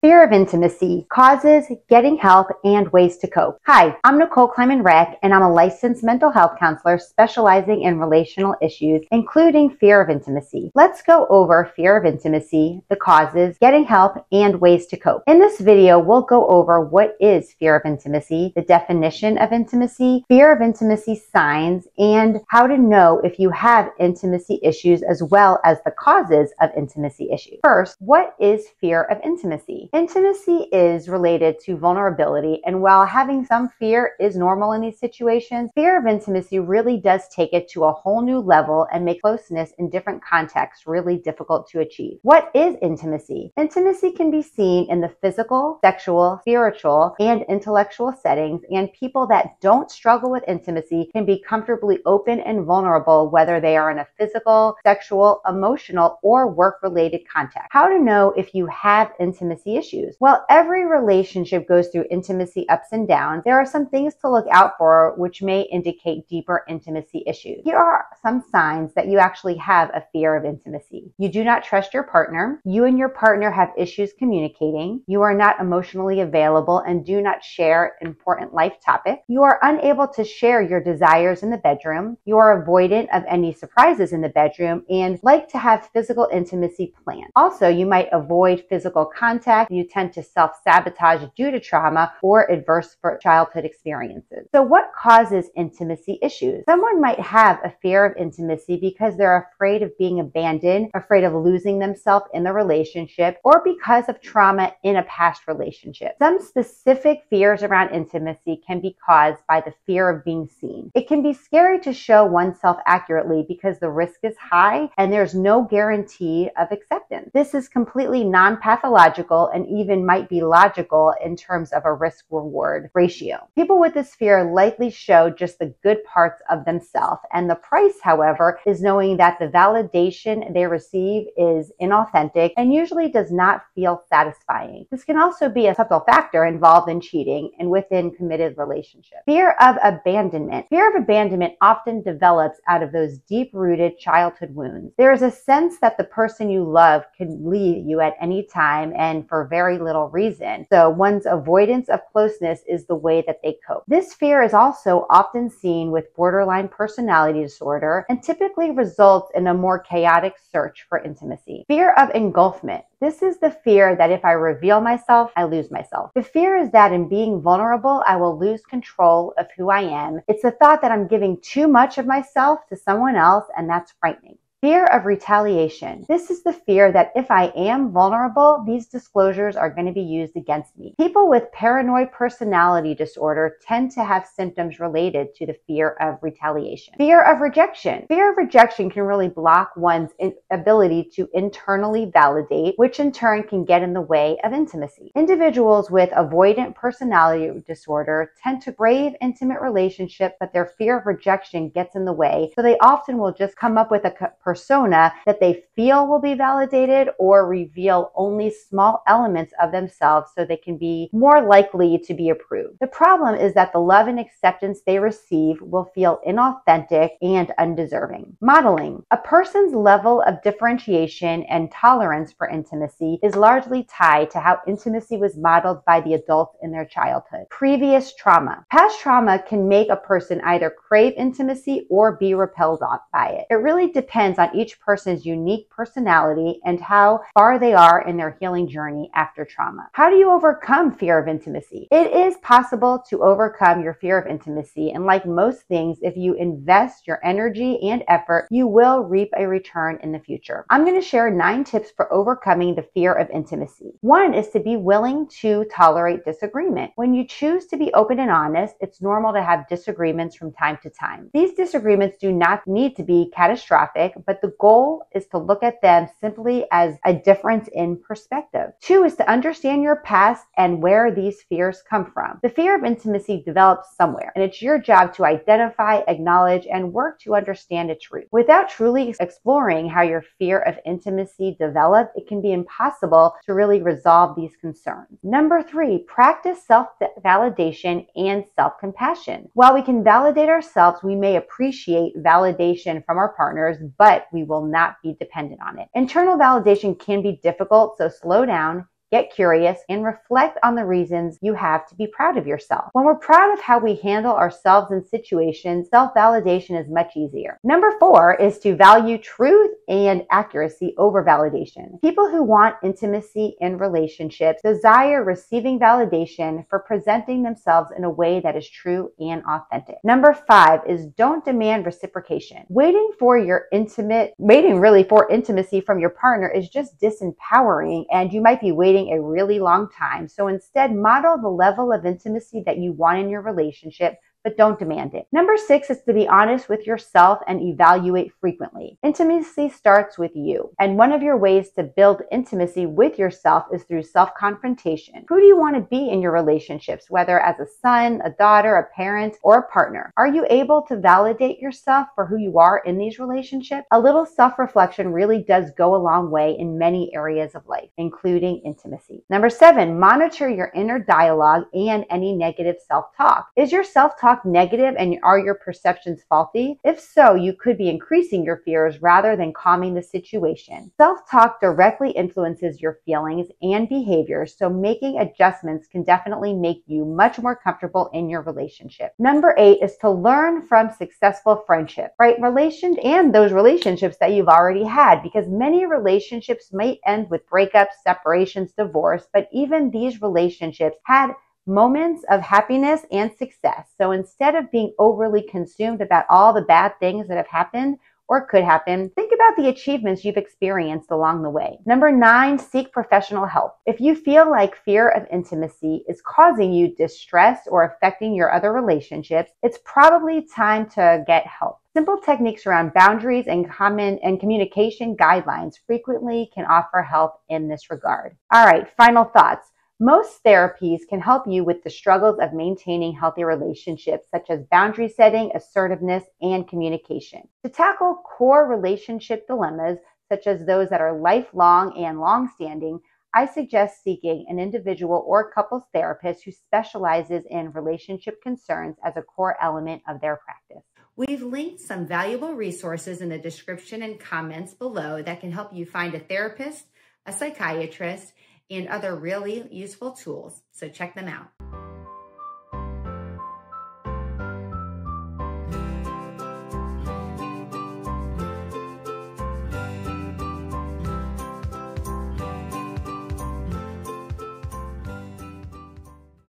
Fear of intimacy, causes, getting help, and ways to cope. Hi, I'm Nicole Kleiman-Reck, and I'm a licensed mental health counselor specializing in relational issues, including fear of intimacy. Let's go over fear of intimacy, the causes, getting help, and ways to cope. In this video, we'll go over what is fear of intimacy, the definition of intimacy, fear of intimacy signs, and how to know if you have intimacy issues, as well as the causes of intimacy issues. First, what is fear of intimacy? Intimacy is related to vulnerability, and while having some fear is normal in these situations, fear of intimacy really does take it to a whole new level and make closeness in different contexts really difficult to achieve. What is intimacy? Intimacy can be seen in the physical, sexual, spiritual, and intellectual settings, and people that don't struggle with intimacy can be comfortably open and vulnerable, whether they are in a physical, sexual, emotional, or work-related context. How to know if you have intimacy issues? Well, every relationship goes through intimacy ups and downs. There are some things to look out for which may indicate deeper intimacy issues. Here are some signs that you actually have a fear of intimacy. You do not trust your partner. You and your partner have issues communicating. You are not emotionally available and do not share important life topics. You are unable to share your desires in the bedroom. You are avoidant of any surprises in the bedroom and like to have physical intimacy planned. Also, you might avoid physical contact. You tend to self-sabotage due to trauma or adverse childhood experiences. So what causes intimacy issues? Someone might have a fear of intimacy because they're afraid of being abandoned, afraid of losing themselves in the relationship, or because of trauma in a past relationship. Some specific fears around intimacy can be caused by the fear of being seen. It can be scary to show oneself accurately because the risk is high and there's no guarantee of acceptance. This is completely non-pathological and even might be logical in terms of a risk-reward ratio. People with this fear likely show just the good parts of themselves, and the price, however, is knowing that the validation they receive is inauthentic and usually does not feel satisfying. This can also be a subtle factor involved in cheating and within committed relationships. Fear of abandonment. Fear of abandonment often develops out of those deep-rooted childhood wounds. There is a sense that the person you love can leave you at any time and for very little reason. So one's avoidance of closeness is the way that they cope. This fear is also often seen with borderline personality disorder and typically results in a more chaotic search for intimacy. Fear of engulfment. This is the fear that if I reveal myself, I lose myself. The fear is that in being vulnerable, I will lose control of who I am. It's the thought that I'm giving too much of myself to someone else, and that's frightening. Fear of retaliation. This is the fear that if I am vulnerable, these disclosures are going to be used against me. People with paranoid personality disorder tend to have symptoms related to the fear of retaliation. Fear of rejection. Fear of rejection can really block one's ability to internally validate, which in turn can get in the way of intimacy. Individuals with avoidant personality disorder tend to crave intimate relationships, but their fear of rejection gets in the way, so they often will just come up with a persona that they feel will be validated or reveal only small elements of themselves so they can be more likely to be approved. The problem is that the love and acceptance they receive will feel inauthentic and undeserving. Modeling. A person's level of differentiation and tolerance for intimacy is largely tied to how intimacy was modeled by the adults in their childhood. Previous trauma. Past trauma can make a person either crave intimacy or be repelled by it. It really depends on each person's unique personality and how far they are in their healing journey after trauma. How do you overcome fear of intimacy? It is possible to overcome your fear of intimacy, and like most things, if you invest your energy and effort, you will reap a return in the future. I'm going to share 9 tips for overcoming the fear of intimacy. 1 is to be willing to tolerate disagreement. When you choose to be open and honest, it's normal to have disagreements from time to time. These disagreements do not need to be catastrophic, but the goal is to look at them simply as a difference in perspective. 2 is to understand your past and where these fears come from. The fear of intimacy develops somewhere, and it's your job to identify, acknowledge, and work to understand its root. Without truly exploring how your fear of intimacy developed, it can be impossible to really resolve these concerns. Number 3, practice self-validation and self-compassion. While we can validate ourselves, we may appreciate validation from our partners, but we will not be dependent on it. Internal validation can be difficult, so slow down, get curious, and reflect on the reasons you have to be proud of yourself. When we're proud of how we handle ourselves in situations, self-validation is much easier. Number 4 is to value truth and accuracy over validation. People who want intimacy in relationships desire receiving validation for presenting themselves in a way that is true and authentic. Number 5 is don't demand reciprocation. Waiting for intimacy from your partner is just disempowering, and you might be waiting a really long time. So instead, model the level of intimacy that you want in your relationship, but don't demand it. Number 6 is to be honest with yourself and evaluate frequently. Intimacy starts with you, and one of your ways to build intimacy with yourself is through self-confrontation. Who do you want to be in your relationships, whether as a son, a daughter, a parent, or a partner? Are you able to validate yourself for who you are in these relationships? A little self-reflection really does go a long way in many areas of life, including intimacy. Number 7, monitor your inner dialogue and any negative self-talk. Is your self-talk negative, and are your perceptions faulty? If so, you could be increasing your fears rather than calming the situation. Self-talk directly influences your feelings and behaviors, so making adjustments can definitely make you much more comfortable in your relationship. Number 8 is to learn from successful friendship, right? And those relationships that you've already had, because many relationships might end with breakups, separations, divorce, but even these relationships had moments of happiness and success. So instead of being overly consumed about all the bad things that have happened or could happen, think about the achievements you've experienced along the way. Number 9, seek professional help. If you feel like fear of intimacy is causing you distress or affecting your other relationships, it's probably time to get help. Simple techniques around boundaries and communication guidelines frequently can offer help in this regard. All right, final thoughts. Most therapies can help you with the struggles of maintaining healthy relationships, such as boundary setting, assertiveness, and communication. To tackle core relationship dilemmas, such as those that are lifelong and long-standing, I suggest seeking an individual or couples therapist who specializes in relationship concerns as a core element of their practice. We've linked some valuable resources in the description and comments below that can help you find a therapist, a psychiatrist, and other really useful tools. So check them out.